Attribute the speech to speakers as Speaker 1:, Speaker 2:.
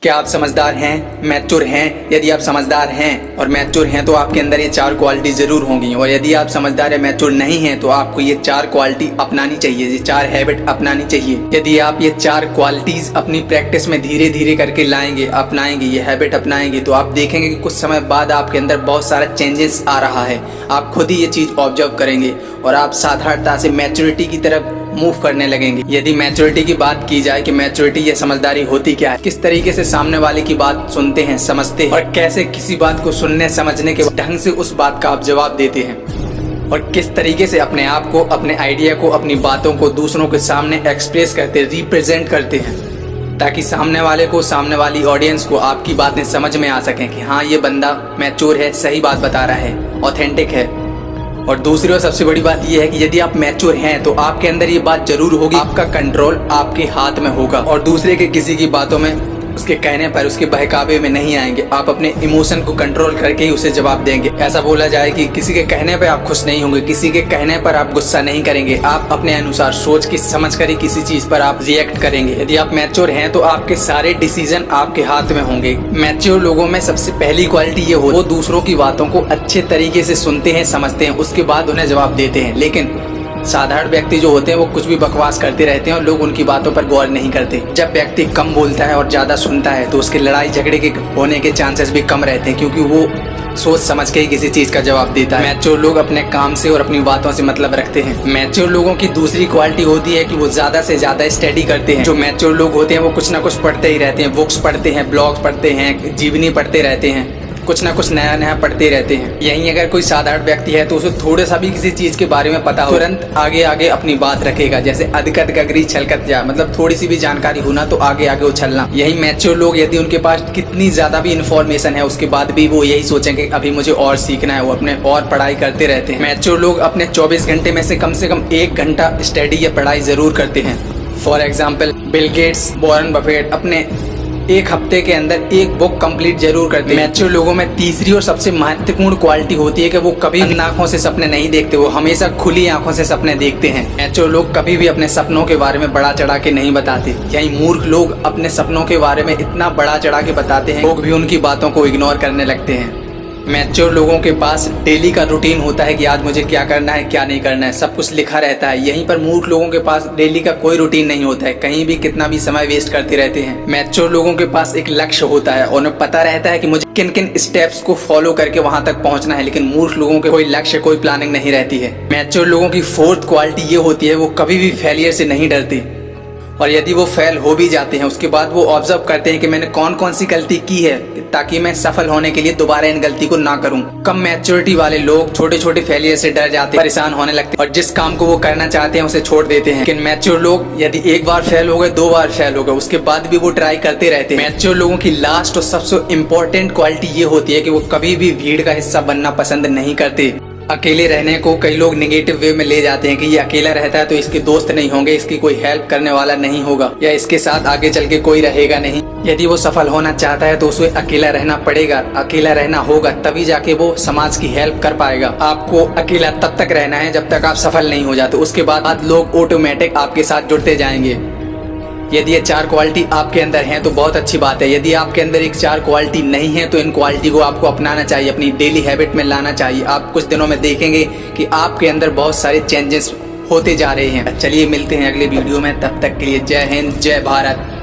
Speaker 1: क्या आप समझदार हैं, मैच्योर हैं? यदि आप समझदार हैं और मैच्योर हैं तो आपके अंदर ये 4 क्वालिटी जरूर होंगी। और यदि आप समझदार या मैच्योर नहीं हैं तो आपको ये 4 क्वालिटी अपनानी चाहिए, ये 4 हैबिट अपनानी चाहिए। यदि आप ये 4 क्वालिटीज अपनी प्रैक्टिस में धीरे धीरे करके लाएंगे, अपनाएंगे, ये हैबिट अपनाएंगे तो आप देखेंगे कि कुछ समय बाद आपके अंदर बहुत सारा चेंजेस आ रहा है। आप खुद ही ये चीज ऑब्जर्व करेंगे और आप साधारणता से मैच्योरिटी की तरफ मूव करने लगेंगे। यदि मैच्योरिटी की बात की जाए कि मैच्योरिटी या समझदारी होती क्या है, किस तरीके से सामने वाले की बात सुनते हैं, समझते हैं और कैसे किसी बात को सुनने समझने के ढंग से उस बात का आप जवाब देते हैं और किस तरीके से अपने आप को, अपने आइडिया को, अपनी बातों को दूसरों के सामने एक्सप्रेस करते, रिप्रेजेंट करते हैं ताकि सामने वाले को, सामने वाली ऑडियंस को आपकी बातें समझ में आ सकें कि हाँ ये बंदा मैच्योर है, सही बात बता रहा है, ऑथेंटिक है। और दूसरी और सबसे बड़ी बात यह है कि यदि आप मैच्योर हैं तो आपके अंदर ये बात जरूर होगी, आपका कंट्रोल आपके हाथ में होगा और दूसरे के किसी की बातों में, उसके कहने पर, उसके बहकावे में नहीं आएंगे। आप अपने इमोशन को कंट्रोल करके ही उसे जवाब देंगे। ऐसा बोला जाए कि किसी के कहने पर आप खुश नहीं होंगे, किसी के कहने पर आप गुस्सा नहीं करेंगे, आप अपने अनुसार सोच के समझ कर ही किसी चीज पर आप रिएक्ट करेंगे। यदि आप मैच्योर हैं तो आपके सारे डिसीजन आपके हाथ में होंगे। मैच्योर लोगों में सबसे पहली क्वालिटी ये हो, वो दूसरों की बातों को अच्छे तरीके से सुनते हैं, समझते हैं, उसके बाद उन्हें जवाब देते हैं। लेकिन साधारण व्यक्ति जो होते हैं वो कुछ भी बकवास करते रहते हैं और लोग उनकी बातों पर गौर नहीं करते। जब व्यक्ति कम बोलता है और ज्यादा सुनता है तो उसके लड़ाई झगड़े के होने के चांसेस भी कम रहते हैं, क्योंकि वो सोच समझ के ही किसी चीज का जवाब देता है। मैच्योर लोग अपने काम से और अपनी बातों से मतलब रखते हैं। मैच्योर लोगों की दूसरी क्वालिटी होती है कि वो ज्यादा से ज्यादा स्टडी करते हैं। जो मैच्योर लोग होते हैं वो कुछ ना कुछ पढ़ते ही रहते हैं, बुक्स पढ़ते हैं, ब्लॉग्स पढ़ते हैं, जीवनी पढ़ते रहते हैं, कुछ ना कुछ नया नया पढ़ते रहते हैं। यहीं अगर कोई साधारण व्यक्ति है तो उसे थोड़ा सा भी किसी चीज के बारे में पता हो, तुरंत आगे आगे अपनी बात रखेगा। जैसे अदकत गगरी छलकत जा, मतलब थोड़ी सी भी जानकारी होना तो आगे आगे उछलना। यही मैच्योर लोग, यदि उनके पास कितनी ज्यादा भी इंफॉर्मेशन है उसके बाद भी वो यही सोचेंगे अभी मुझे और सीखना है, वो अपने और पढ़ाई करते रहते हैं। मैच्योर लोग अपने 24 घंटे में से कम 1 घंटा स्टडी या पढ़ाई जरूर करते हैं। For example Bill Gates, Warren Buffett अपने 1 हफ्ते के अंदर 1 बुक कंप्लीट जरूर करते हैं। मैच्योर लोगों में तीसरी और सबसे महत्वपूर्ण क्वालिटी होती है कि वो कभी बंद आंखों से सपने नहीं देखते, वो हमेशा खुली आंखों से सपने देखते हैं। मैच्योर लोग कभी भी अपने सपनों के बारे में बड़ा चढ़ा के नहीं बताते। यही मूर्ख लोग अपने सपनों के बारे में इतना बड़ा चढ़ा के बताते हैं, लोग भी उनकी बातों को इग्नोर करने लगते हैं। मैच्योर लोगों के पास डेली का रूटीन होता है कि आज मुझे क्या करना है, क्या नहीं करना है, सब कुछ लिखा रहता है। यहीं पर मूर्ख लोगों के पास डेली का कोई रूटीन नहीं होता है, कहीं भी कितना भी समय वेस्ट करते रहते हैं। मैच्योर लोगों के पास एक लक्ष्य होता है और उन्हें पता रहता है कि मुझे किन किन स्टेप्स को फॉलो करके वहां तक पहुंचना है। लेकिन मूर्ख लोगों के कोई लक्ष्य, कोई प्लानिंग नहीं रहती है। मैच्योर लोगों की 4th क्वालिटी ये होती है, वो कभी भी फेलियर से नहीं डरते और यदि वो फेल हो भी जाते हैं उसके बाद वो ऑब्जर्व करते हैं कि मैंने कौन कौन सी गलती की है ताकि मैं सफल होने के लिए दोबारा इन गलती को ना करूं। कम मैच्योरिटी वाले लोग छोटे छोटे फेलियर से डर जाते, परेशान होने लगते और जिस काम को वो करना चाहते हैं उसे छोड़ देते हैं। लेकिन मैच्योर लोग यदि 1 बार फेल हो गए, 2 बार फेल हो गए, उसके बाद भी वो ट्राई करते रहते हैं। मैच्योर लोगों की लास्ट और सबसे इम्पोर्टेंट क्वालिटी ये होती है कि वो कभी भी भीड़ का हिस्सा बनना पसंद नहीं करते। अकेले रहने को कई लोग नेगेटिव वे में ले जाते हैं कि ये अकेला रहता है तो इसके दोस्त नहीं होंगे, इसकी कोई हेल्प करने वाला नहीं होगा या इसके साथ आगे चल के कोई रहेगा नहीं। यदि वो सफल होना चाहता है तो उसे अकेला रहना पड़ेगा, अकेला रहना होगा, तभी जाके वो समाज की हेल्प कर पाएगा। आपको अकेला तब तक रहना है जब तक आप सफल नहीं हो जाते, उसके बाद लोग ऑटोमेटिक आपके साथ जुड़ते जाएंगे। यदि ये 4 क्वालिटी आपके अंदर हैं तो बहुत अच्छी बात है। यदि आपके अंदर एक 4 क्वालिटी नहीं है तो इन क्वालिटी को आपको अपनाना चाहिए, अपनी डेली हैबिट में लाना चाहिए। आप कुछ दिनों में देखेंगे कि आपके अंदर बहुत सारे चेंजेस होते जा रहे हैं। चलिए मिलते हैं अगले वीडियो में, तब तक के लिए जय हिंद, जय भारत।